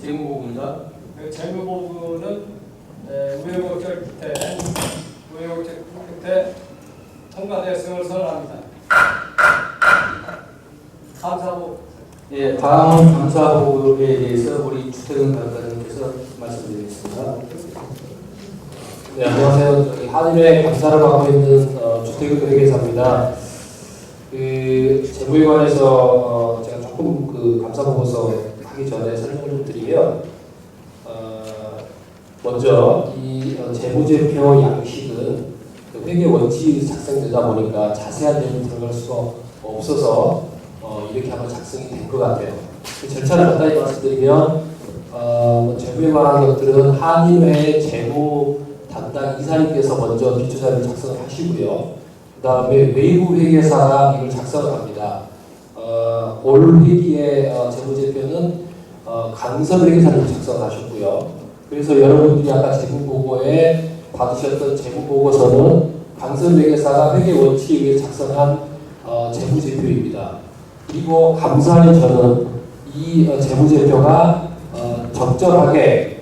재무부입니다. 재무부는 우여곡절 끝에 통과됐음을 선언합니다. 감사부. 예, 다음 감사보고에 대해서 우리 주택은 감사님께서 말씀드리겠습니다. 네, 안녕하세요. 저희 한일회 감사를 받고 있는 주택은 회계사입니다. 그 재무에 관해서 제가 조금 그 감사보고서 하기 전에 설명을 좀 드리면, 먼저 이 재무제표 양식은 그 회계 원칙이 작성되다 보니까 자세한 내용이 들어갈 수가 없어서 이렇게 한번 작성이 된 것 같아요. 그 절차를 간단히 말씀드리면, 재무에 관한 것들은 한일회 재무 담당 이사님께서 먼저 기초자료를 작성을 하시고요. 그 다음에 외부 회계사가 이걸 작성을 합니다. 올 회기의 재무제표는 강선 회계사님이 작성을 하셨고요. 그래서 여러분들이 아까 재무보고에 받으셨던 재무보고서는 강선 회계사가 회계 원칙에 의해 작성한 재무제표입니다. 그리고 감사의 저는 이 재무제표가 적절하게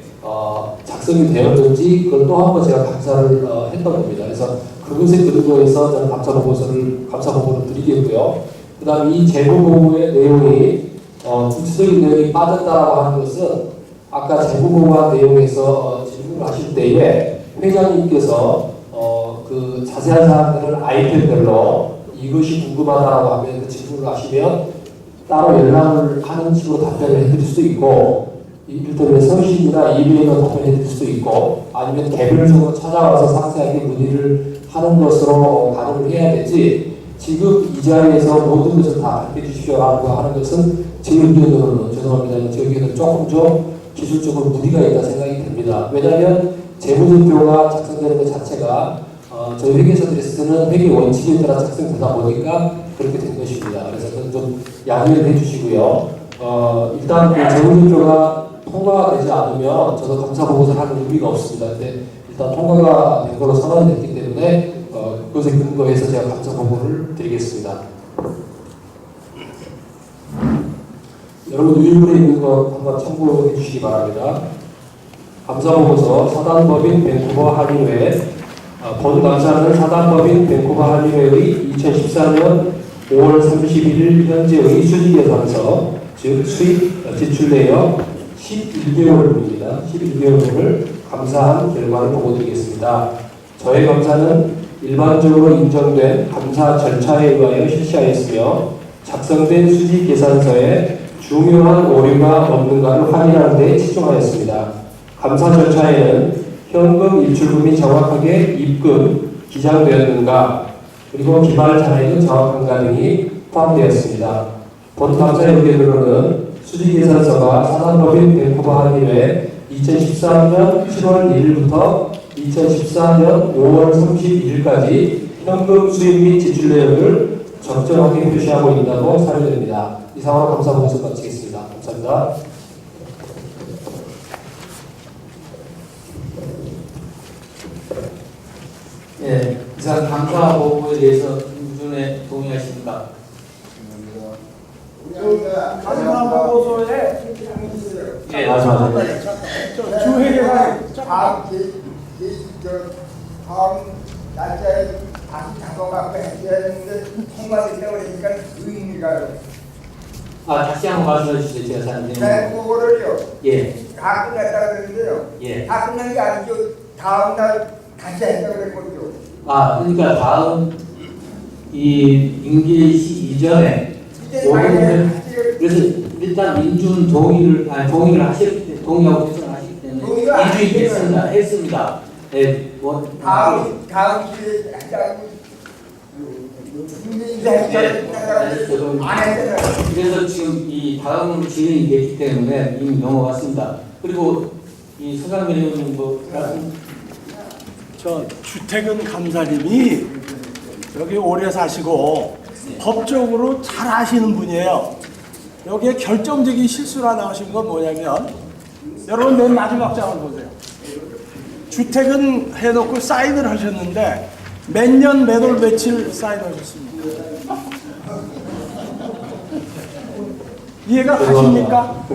작성이 되었는지 그걸 또 한 번 제가 감사를 했던 겁니다. 그래서 그것에 근거해서 저는 감사보고를 드리겠고요. 그 다음 이 재무보고의 내용이 구체적인 내용이 빠졌다라고 하는 것은 아까 재무보고한 내용에서 질문을 하실 때에 회장님께서 그 자세한 사항들을 아이템별로 이것이 궁금하다라고 하면 그 질문을 하시면 따로 연락을 하는 식으로 답변을 해드릴 수도 있고, 이를테면 서신이나 이메일로 답변해 드릴 수도 있고, 아니면 개별적으로 찾아와서 상세하게 문의를 하는 것으로 가능을 해야 되지, 지금 이 자리에서 모든 것을 다 밝혀 주십시오라고 하는 것은 제 의견으로는, 죄송합니다, 제 의견은 조금 좀 기술적으로 무리가 있다 생각이 됩니다. 왜냐하면 재무제표가 작성되는 것 자체가 저희 회계사들이 쓰는 회계 원칙에 따라 작성되다 보니까 그렇게 된 것입니다. 그래서 그건 좀 양해를 해주시고요. 일단 그 재무제표가 통과가 되지 않으면 저도 감사보고서를 하는 의미가 없습니다. 근데 일단 통과가 된 걸로 선언이 됐기 때문에 그것에 근거해서 제가 감사보고를 드리겠습니다. 여러분 위문에 있는 거 한번 참고해 주시기 바랍니다. 감사보고서 사단법인 밴쿠버 한일회, 본 감사는 사단법인 밴쿠버 한일회의 2014년 5월 31일 현재의 수지계산서, 즉 수입 지출 내역 11개월분입니다. 11개월분을 감사한 결과를 보고드리겠습니다. 저의 감사는 일반적으로 인정된 감사 절차에 의하여 실시하였으며, 작성된 수지계산서에 중요한 오류가 없는가를 확인하는 데 집중하였습니다. 감사 절차에는 현금 입출금이 정확하게 기장되었는가, 그리고 기말 잔액은 정확한가 등이 포함되었습니다. 본 감사의 의견으로는 수지계산서가 사단법인 밴쿠버 한일회 2013년 7월 1일부터 2014년 5월 31일까지 현금 수입 및 지출 내역을 적정하게 표시하고 있다고 사료됩니다. 이상으로 감사보고서 마치겠습니다. 감사합니다. 예, 이상 감사보고에 대해서 문준에 동의하십니까? 감사보고서에 예, 맞습니다. 주회계가 다음 날짜에 다시 작성하고 해야 되는데 통과됐다고 그러니까 의미가요. 다시 한번 말씀해 주시죠. 제가 잘 네, 그거를요. 예. 다 끝났다 그랬는데요. 예. 다 끝난 게 아니죠. 다음 날 다시 했다 그랬거든요. 그러니까 다음 이 임기시 이전에 그래서 일단 민준 동의를 동의하고 결정하시기 때문에 이주인 했습니다. 네, 다음 기회에 하자고 안 했잖아요. 그래서 지금 이 다음으로 진행이 됐기 때문에 이미 넘어갔습니다. 그리고 이 서강민 의원님 저 주택은 감사님이 여기 오래 사시고 법적으로 잘 아시는 분이에요. 여기에 결정적인 실수가 나오신 건 뭐냐면, 여러분 맨 마지막 장을 보세요. 주택은 해놓고 사인을 하셨는데 몇 년 몇 월 며칠 사인하셨습니까? 이해가 가십니까?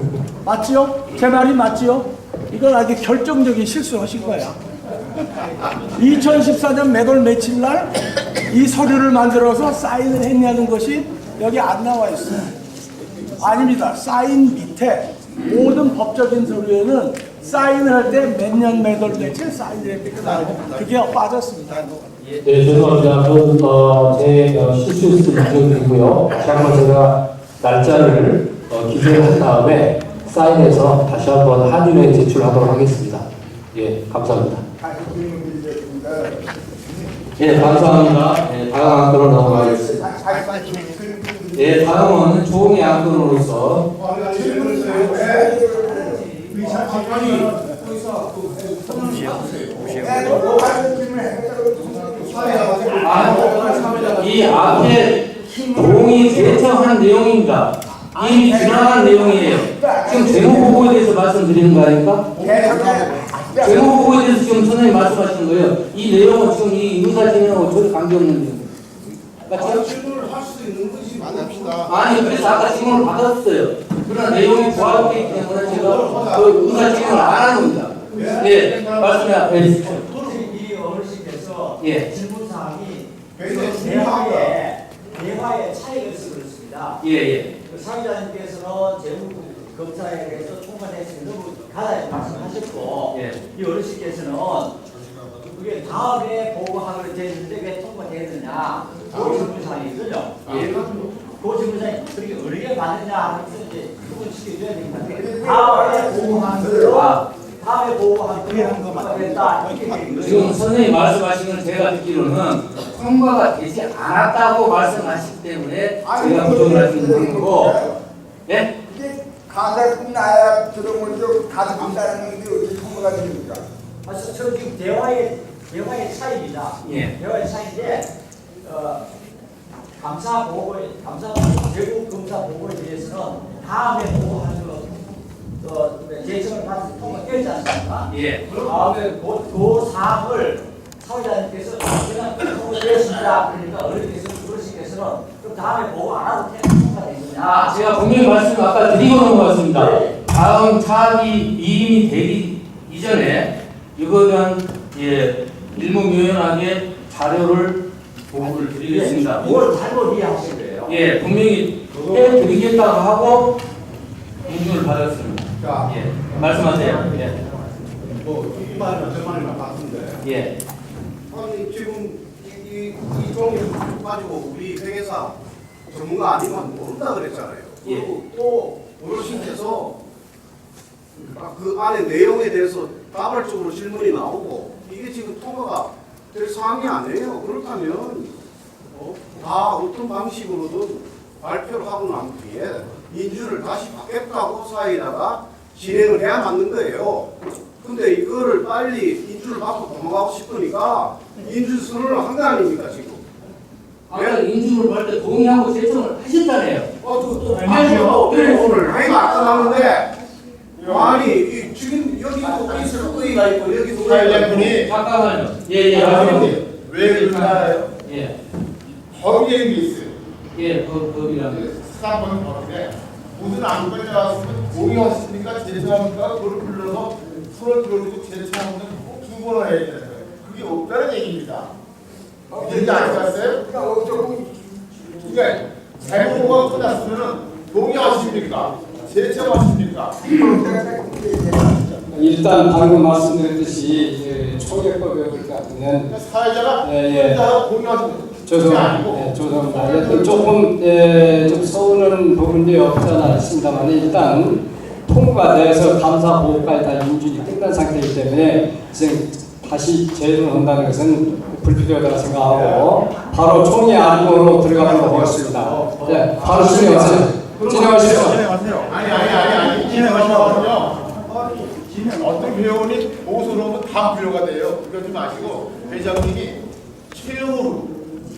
맞지요? 제 말이 맞지요? 이건 아주 결정적인 실수하신 거야. 2014년 몇 월 며칠 날 이 서류를 만들어서 사인을 했냐는 것이 여기 안 나와 있어요. 아닙니다. 사인 밑에 모든 법적인 서류에는 사인을 할 때 몇 년 몇 월 며칠 사인을 했다고 나오고 그게 빠졌습니다. 네, 죄송합니다. 제 실수였음을 부탁드리고요. 다시 한번 제가 날짜를 기재를 한 다음에 사인해서 다시 한번 한일에 제출하도록 하겠습니다. 예, 감사합니다. 예, 감사합니다. 예, 다음 안건으로 넘어가겠습니다. 예, 다음은 종이 안건으로서 이 앞에 종이 제청한 내용입니다. 이미 지나간 내용이에요. 지금 제목 보고에 대해서 말씀드리는 거 아닙니까? 제목 보고에 대해서 지금 선생님 말씀하시는 거예요. 이 내용은 지금 이 의사진행하고 전혀 관계없는 내용. 그러니까 질문을 할 수도 있는 거지. 만납시다. 아니 그래서 아까 질문을 받았어요. 그러나 내용이 부합되기 때문에 제가 그 의사진행을 안 하는 겁니다. 예, 말씀해 주십시오. 이 어르신께서 예. 질문 사항이 대화에 대화의 차이가 있어서 그렇습니다. 예, 예. 그 사회자님께서는 재무 검사에 대해서 통과했으면 너무 가다에 말씀하셨고 예. 이 어르신께서는 그게 다음에 보고하기로 되어 있는데 왜 통과되느냐 그 질문 사항이거든요. 예. 그 질문 사항이 그렇게 어떻게 받느냐 하면서 이제 그걸 지켜줘야 됩니다. 다음에 보고하는 거로 다음에 보고하는 거로 통과됐다 이렇게 되는 거예요. 지금 선생님 말씀하시는 제가 듣기로는 통과가 되지 않았다고 말씀하시기 때문에 제가 부정을 하시는 거고, 예? 이게 가사금 나야 들어보죠. 가사금 나는 건데 어떻게 통과가 됩니까? 저 지금 대화의 차이입니다. 예. 대화의 차이인데 감사 제국 검사 보고에 대해서는 다음에 보고하는 제청을 받아서 통과되지 않습니까? 예. 그 다음에 그 사항을 사회자님께서 그냥 통과되었습니다. 그러니까 어르신께서는 그 다음에 보고 안 하고 그냥 통과된 거냐? 제가 분명히 말씀 아까 드리고 넘어갔습니다. 다음 차비 이임이 되기 이전에 이거에 대한 일목요연하게 자료를 보고를 드리겠습니다. 뭘 잘못 이해하신 거예요? 예, 분명히 해드리겠다고 하고 공문을 받았습니다. 자, 예, 말씀하세요. 예, 이 말은 저 말이나 같은데. 예, 아니 지금 이 종이 가지고 우리 회계사 전문가 아니면 모른다 그랬잖아요. 예. 그리고 또 어르신께서 그 안에 내용에 대해서 다발적으로 질문이 나오고 이게 지금 통과가 될 사항이 아니에요. 그렇다면 다 어떤 방식으로든 발표를 하고 난 뒤에 인주를 다시 받겠다고 사이다가 진행을 해야 맞는 거예요. 근데 이거를 빨리 인주를 받고 넘어가고 싶으니까 인주 선언을 한 거 아닙니까 지금? 아까 인준을 볼 때 동의하고 제청을 하셨잖아요. 또 아니요. 그래 오늘 회의가 안 끝났는데 아니 지금 여기도 의의가 있고 여기도 사회자분이 잠깐만요. 예, 말씀하세요. 왜 그런가요? 예, 법적인 게 있어요. 예, 법이랑 수사권 법인데 무슨 안건이 나왔으면 동의하십니까? 제청합니까? 그걸 불러서 손을 들어주고 제청하면 꼭 두 번을 해야 되는 거예요. 그게 없다는 얘기입니다. 이제 아시겠어요? 그러니까 잘못 보고가 끝났으면 동의하십니까? 제청하십니까? 일단 방금 말씀드렸듯이 총회법에 같은 사회자가 예. 혼자 동의하십니까? 죄송합니다. 하여튼 조금 좀 서운한 부분이 없잖아 있습니다만 일단 통과돼서 감사 보고까지 다 인준이 끝난 상태이기 때문에 지금 다시 제도를 한다는 것은 불필요하다고 생각하고 바로 총회 안건으로 들어가도록 하겠습니다. 네, 바로 진행하세요. 진행하십시오. 아니. 진행하시면요. 어떤 회원이 보고서로 오면 다 불려가 돼요. 그러지 마시고 회장님이 최종으로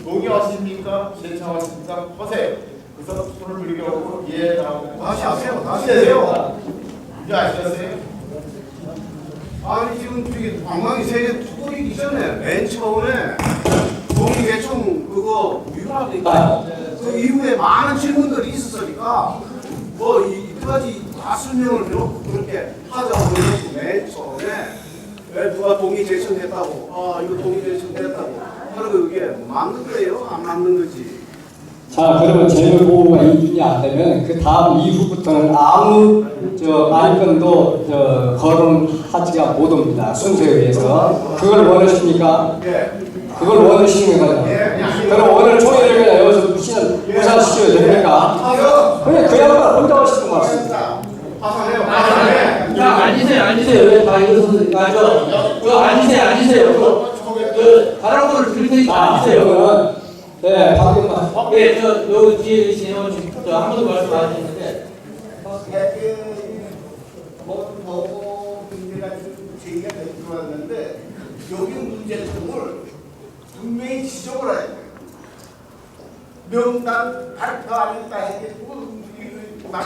동의하십니까? 제청하십니까? 하세요. 그래서 손을 들이고 예 하고 다시 하세요. 다시 하세요. 이제 아시겠어요? 아니 지금 저기 관광이 세계 투고이기 전에 맨 처음에 동의계청 그거 위반하니까 그 이후에 많은 질문들이 있었으니까 뭐 이까지 다 설명을 해놓고 그렇게 하자고 해놓고 맨 처음에 왜 누가 동의 제청했다고 이거 동의 제청했다고 하는 거 그게 맞는 거예요? 안 맞는 거지? 자, 그러면 재물보호가 인준이 안 되면 그 다음 이후부터는 아무 안건도 거론하지가 못합니다. 순서에 의해서. 그걸 원하십니까? 그걸 원하시는 거거든요. 그럼 오늘 초일에 그냥 여기서 무산시켜야 됩니까? 그 양반 혼자 하시는 거 맞습니다. 야, 앉으세요. 왜 다 이거 앉으세요. 다른 거를 들을 테니까 앉으세요. 네, 방금만. 예, 여기 뒤에 계신 아무도 말씀 안 하셨는데. 뭐 문제가 제기가 들어왔는데 여기 문제점을 분명히 지적을 해야 돼요. 명단 발표 안 했다 해가지고 막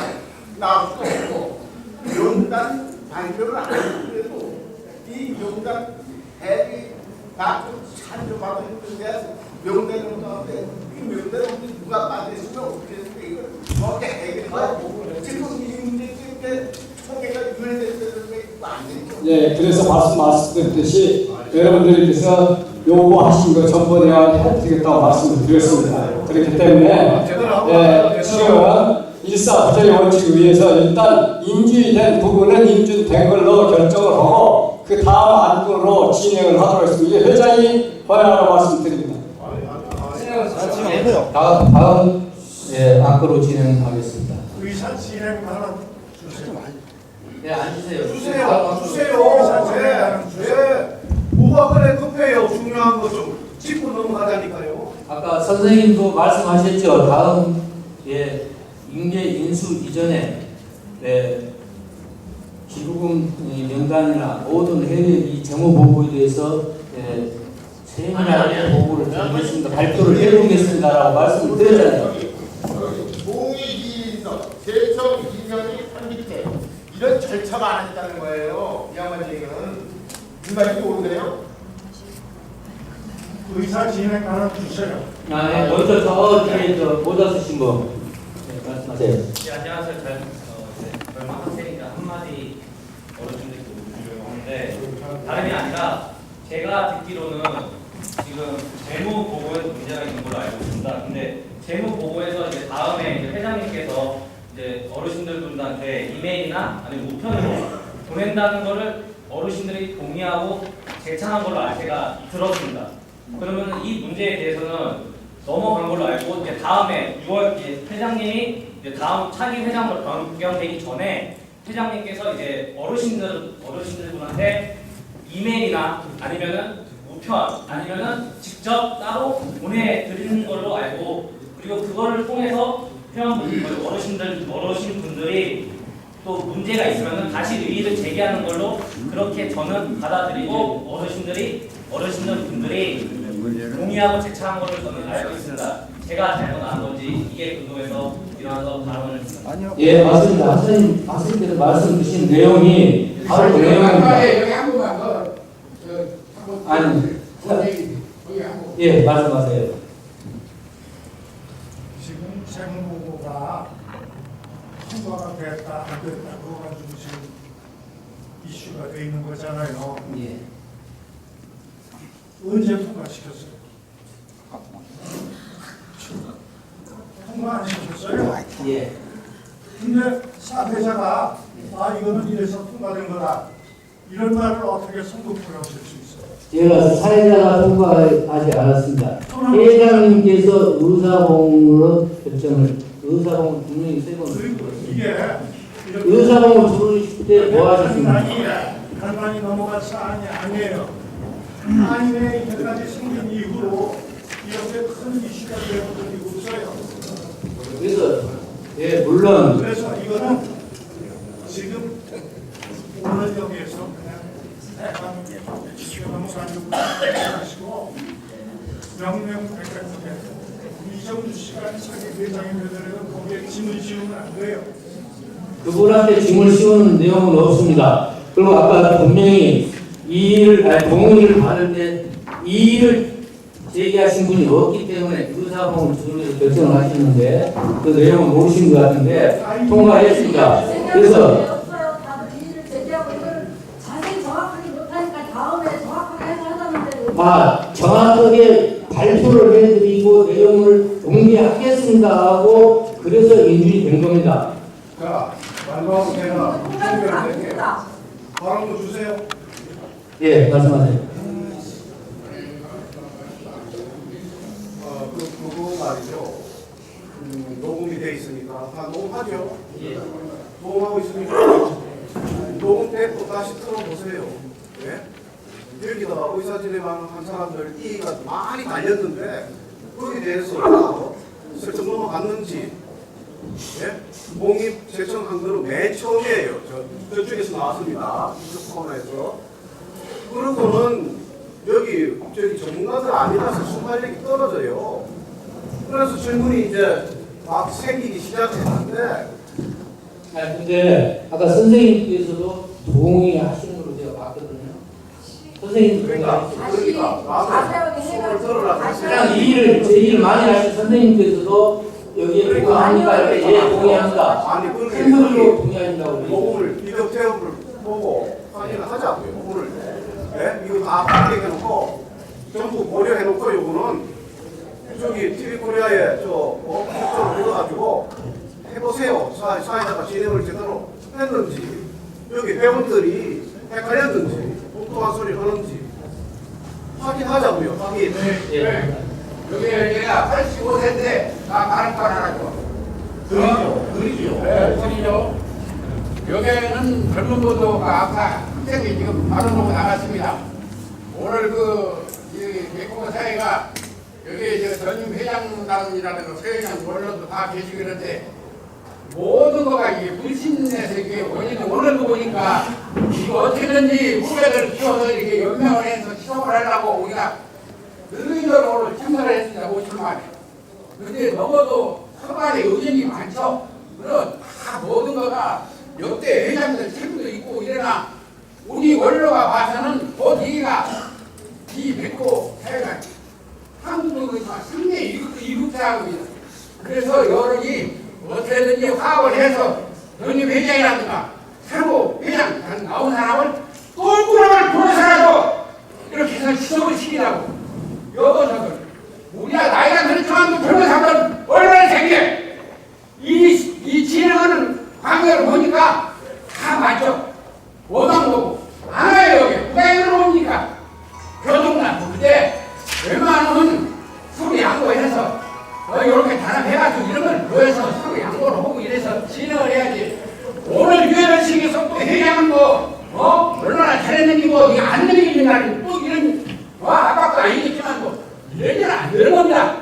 나올 수도 없고 명단 발표를 안 했는데도 이 명단 대비 나도 참여받았는데 명단을 나오는데 이 명단을 누가 만들었으면 어떻게 했을까 이걸 어떻게 해결하고 지금 이 문제 때문에 총회가 유예됐다는 게 안 되죠. 네, 그래서 말씀드렸듯이 여러분들께서 요구하신 거 전부 내가 해드리겠다고 말씀을 드렸습니다. 그렇기 때문에 지금 일사부재의 원칙에 의해서 일단 인준된 부분은 인준된 걸로 결정을 하고 그 다음 안건으로 진행을 하도록 하겠습니다. 회장이 허용하라고 말씀드립니다. 다음 안건으로 진행하겠습니다. 의사 진행 하나 네, 앉으세요. 주세요. 뭐가 그래 급해요. 중요한 거 좀 짚고 넘어가자니까요. 아까 선생님도 말씀하셨죠. 다음 임계 인수 이전에 기부금 명단이나 모든 해외 이 재무 보고에 대해서 세밀하게 보고를 드리겠습니다. 발표를 해보겠습니다라고 말씀을 드렸잖아요. 동의기인서 제청 기념이 편집돼 이런 절차가 안 했다는 거예요. 이 양반 얘기는 누가 이렇게 오르네요? 의사 진행 하나 주세요. 먼저 저 뒤에 모자 쓰신 분 말씀하세요. 네, 안녕하세요. 젊은 학생이자 한마디 어르신들께 드리려고 하는데 다름이 아니라 제가 듣기로는 지금 재무 보고에서 문제가 있는 걸로 알고 있습니다. 근데 재무 보고에서 이제 다음에 이제 회장님께서 이제 어르신들 분들한테 이메일이나 아니면 우편으로 보낸다는 거를 어르신들이 동의하고 제청한 걸로 제가 들었습니다. 그러면 이 문제에 대해서는 넘어간 걸로 알고 이제 다음에 6월 회장님이 이제 다음 차기 회장으로 변경되기 전에 회장님께서 이제 어르신들분한테 이메일이나 아니면은 우편 아니면은 직접 따로 보내드리는 걸로 알고 그리고 그거를 통해서 어르신분들이 또 문제가 있으면은 다시 의의를 제기하는 걸로 그렇게 저는 받아들이고 어르신분들이 동의하고 제청한 것을 저는 알고 있습니다. 제가 잘못한 건지 이게 궁금해서 일어나서 발언을 했습니다. 예, 맞습니다. 학생께서 말씀 주신 내용이 바로 그 내용입니다. 여기 한 번만 더. 아니, 예, 말씀하세요. 지금 재무보고가 통과가 됐다 안 됐다 그거 가지고 지금 이슈가 돼 있는 거잖아요. 예. 언제 통과시켰어요? 통과 안 시켰어요? 예. 근데 사회자가 이거는 이래서 통과된 거다 이런 말을 어떻게 성급하게 하실 수 있어요? 제가 사회자가 통과하지 않았습니다. 회장님께서 의사봉으로 의사봉을 분명히 세 번 들었습니다. 의사봉을 들으실 때 뭐 하셨습니까? 간단히 넘어갈 사안이 아니에요. 아니면 이때까지 생긴 이후로 이렇게 큰 이슈가 되는 적이 없어요. 그래서 예, 물론 그래서 이거는 지금 오늘 여기에서 그냥 대한민국의 지금 넘어가지고 하시고 명명백백하게 이정주 씨가 자기 회장이 되더라도 거기에 짐을 지우면 안 돼요. 그분한테 짐을 씌우는 내용은 없습니다. 그리고 아까 분명히 동의를 받을 때 이의를 제기하신 분이 없기 때문에 그 사업을 주로 결정을 하시는데 그 내용은 모르신 것 같은데 통과했습니다. 그래서 없어요. 다들 이의를 제기하고 이걸 자세히 정확하게 못하니까 다음에 정확하게 해서 하자는데 정확하게 발표를 해드리고 내용을 공개하겠습니다 하고 그래서 인준이 된 겁니다. 자, 마지막으로 제가 답변을 드릴게요. 발언도 주세요. 예, 말씀하세요. 그거 말이죠. 녹음이 돼 있으니까 다 녹음하죠. 녹음하고 있으니까 녹음 때 또 다시 틀어보세요. 예? 여기다가 의사진행한 사람들 이의가 많이 달렸는데 거기에 대해서 설정 넘어갔는지 예? 공입 제청한 거는 맨 처음이에요. 저쪽에서 나왔습니다. 이쪽 코너에서. 그러고는 저기 전문가들 아니라서 순발력이 떨어져요. 그래서 질문이 이제 막 생기기 시작했는데. 근데 아까 선생님께서도 동의하시는 걸로 제가 봤거든요. 선생님 그러니까 자세하게 해가지고 그냥 제 일을 많이 하신 선생님께서도 여기에 동의합니까? 이렇게 예, 동의합니다. 아니 그렇게 팬들로 동의하신다고 녹음을 비디오 테이프를 보고 확인을 하자고요. 오늘 네? 이거 다 확인해놓고 전부 고려해놓고 요거는 저기 TV 코리아에 협조를 해가지고 해보세요. 사회자가 진행을 제대로 했는지 여기 회원들이 헷갈렸는지 엉뚱한 소리 하는지 확인하자고요. 확인. 여기 제가 85세인데 나 다른 말 하라고. 그러죠. 네, 드리죠. 여기는 젊은 분도가 아까 학생이 지금 바로 놓고 나갔습니다. 오늘 이 백호가 사회가 여기 전임 회장단이라든가 서회장 원로도 다 계시고 그런데 모든 거가 이게 불신에서 이게 원인이 오늘도 보니까 이거 어떻게든지 후배들 키워서 이렇게 연명을 해서 시험을 하려고 우리가 의견으로 참여를 했습니다. 50만. 근데 넘어도 서간에 의견이 많죠. 그럼 다 모든 거가 역대 회장들 책임도 있고 이러나 우리 원로가 봐서는 어디가 이 백호 사회가 한국에서 상당히 이국자하고 있어요. 그래서 여론이 어떻게든지 화합을 해서 전임 회장이라든가 새로 회장 나온 사람을 똘꾸락을 보내서라도 이렇게 해서 시험을 시키라고. 여보석은 우리가 나이가 그렇지만 변호사는 얼마나 생겨. 이 진행하는 광고를 보니까 다 맞죠. 뭐만 보고 안 와요. 여기 왜 그러니까 교통난 그때 웬만하면 서로 양보해서 이렇게 단합해가지고 이런 걸 모여서 서로 양보를 하고 이래서 진행을 해야지. 오늘 유해식에서 또 회장은 얼마나 잘했는지 이거 안 되는 날은 또 이런 아깝도 아니겠지만 이런 일은 안 되는 겁니다.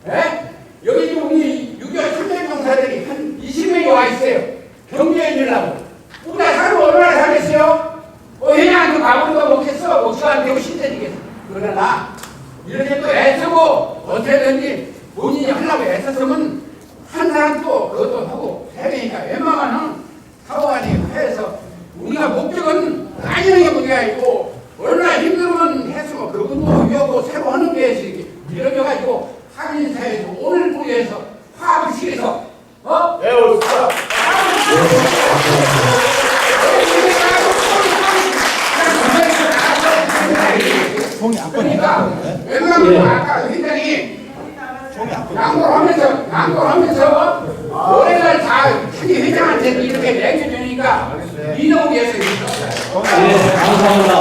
예? 여기 지금 우리 6.25 참전병사들이 한 20명이 와 있어요. 경제해 주려고. 우리가 하루 얼마나 살겠어요? 회장한테 가보는 거 먹겠어? 목수가 안 되고 신세지겠어. 그러나 이렇게 또 애쓰고 어떻게든지 본인이 하려고 애썼으면 한 사람 또 그것도 하고 해야 웬만하면 사고하니 해서 우리가 목적은 따지는 게 문제가 있고 얼마나 힘들면 했으면 그분도 위하고 새로 하는 게 이렇게 밀어져가지고 한인사회에서 오늘 우리에서 화합을 시켜서 네, 옳습니다. 그러니까 웬만하면 아까 회장이 양보하면서 올해날 다 특히 회장한테 이렇게 남겨주니까 민영을 위해서 예, 감사합니다.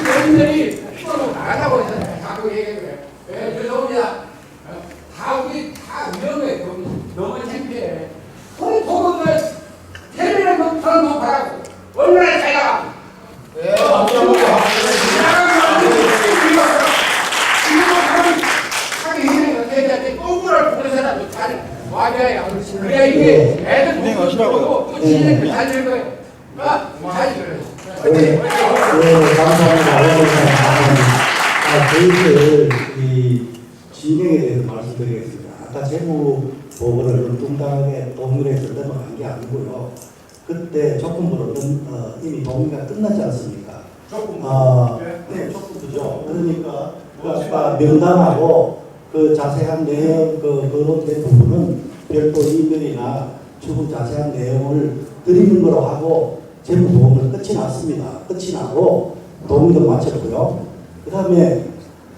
여러분들이 나가라고 해서 자꾸 얘기해요. 죄송합니다. 다 우리 다 위험해. 너무 창피해. 통곡을 테레비를 못 하라고 얼마나 잘 나가. 네, 감사합니다. 그래야 이게 애들 진행하시라고요. 또 진행 잘 될 거예요. 잘 들어요. 네, 감사합니다. 저희들 이 진행에 대해서 말씀드리겠습니다. 아까 재무 보고를 좀 뚱땅하게 동일해서 넘어간 게 아니고요. 그때 조건부로는 이미 동의가 끝났지 않습니까? 네, 조금 그죠. 그러니까 그 아까 명단하고 그 자세한 내용 그런 부분은 별도 이메일이나 추후 자세한 내용을 드리는 거로 하고 재무보험을 끝이 났습니다. 끝이 나고 동의도 마쳤고요. 그 다음에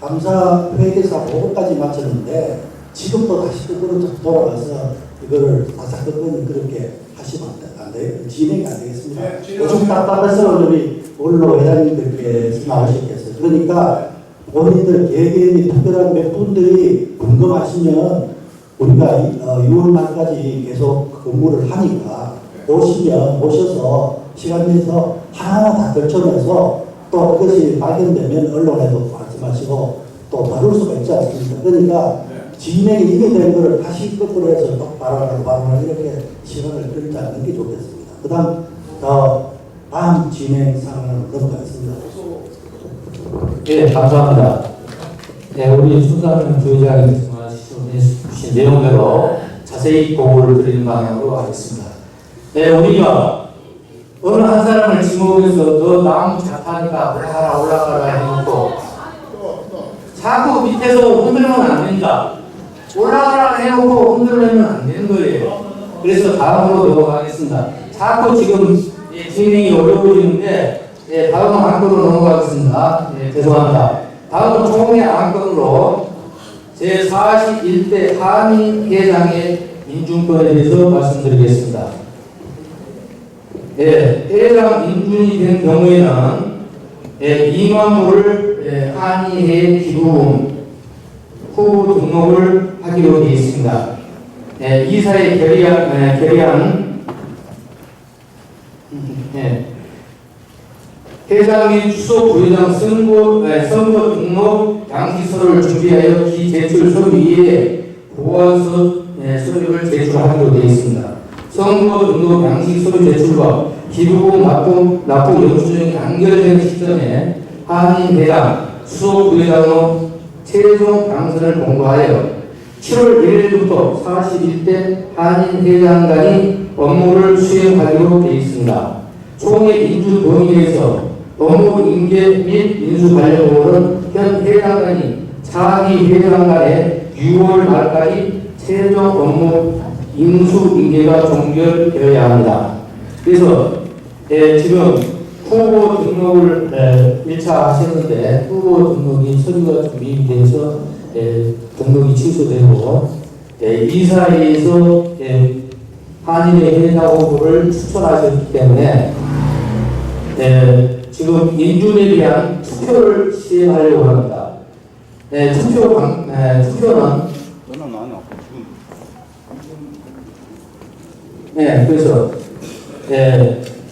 감사 회계사 보고까지 마쳤는데 지금도 다시 끝으로 돌아가서 이거를 다사건건 그렇게 하시면 안 돼요. 진행이 안 되겠습니다. 요즘 답답해서 우리 원로 회장님들께 나오셨겠어요. 그러니까 본인들 개개인이 특별한 몇 분들이 궁금하시면 우리가 6월 말까지 계속 근무를 하니까 오셔서 시간 내서 하나하나 다 결정해서 또 그것이 발견되면 언론에도 말씀하시고 또 다룰 수가 있지 않습니까? 그러니까 진행이 이게 된 거를 다시 거꾸로 해서 또 발언을 이렇게 시간을 끌지 않는 게 좋겠습니다. 그 다음 진행 상황을 넘어가겠습니다. 네, 감사합니다. 네, 우리 순사는 부회장님 말씀해주신 내용대로 자세히 보고를 드리는 방향으로 하겠습니다. 네, 우리가 어느 한 사람을 지목해서 너 나무 잡하니까 올라가라 해놓고 자꾸 밑에서 흔들면 안 된다. 올라가라 해놓고 흔들면 안 되는 거예요. 그래서 다음으로 넘어가겠습니다. 자꾸 지금 진행이 어려워지는데 다음 안건으로 넘어가겠습니다. 죄송합니다. 다음은 총회 안건으로 제41대 한인회장의 인준권에 대해서 말씀드리겠습니다. 회장 인준이 된 경우에는 2만 불을 한인회 기부금 후보 등록을 하기로 되어 있습니다. 이사의 결의안 회장 및 수석 부회장 선거 등록 양식서를 준비하여 기제출 서류에 보완서 서류를 제출하기로 되어 있습니다. 선거 등록 양식서류 제출과 기부금 납부 영수증이 연결된 시점에 한인회장, 수석 부회장의 최종 당선을 공고하여 7월 1일부터 41대 한인회장단이 업무를 수행하기로 되어 있습니다. 총회 인준 동의에서 업무 인계 및 인수 관련 부분은 현 회장단이 차기 회장단의 6월 말까지 최종 업무 인수 인계가 종결되어야 합니다. 그래서 지금 후보 등록을 1차 하셨는데 후보 등록이 서류가 좀 미비돼서 등록이 취소되고 이사회에서 한인회 회장 후보를 추천하셨기 때문에 지금 인준에 대한 투표를 시행하려고 합니다. 투표는 그래서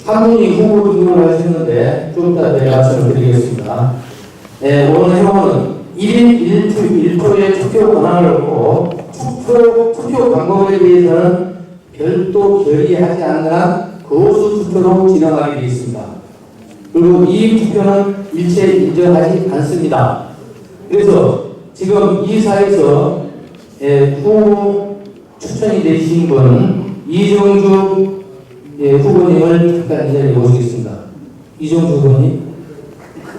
한 분이 후보 등록을 하셨는데 좀 이따 말씀을 드리겠습니다. 오늘 회원은 1인 1표의 투표 권한을 얻고 투표 방법에 대해서는 별도 결의하지 않는 한 거수 투표로 진행하게 되어 있습니다. 그리고 이 투표는 일체 인정하지 않습니다. 그래서 지금 이사에서 후보 추천이 되신 분은 이정주 후보님을 잠깐 이 자리에 모시겠습니다. 이정주 후보님.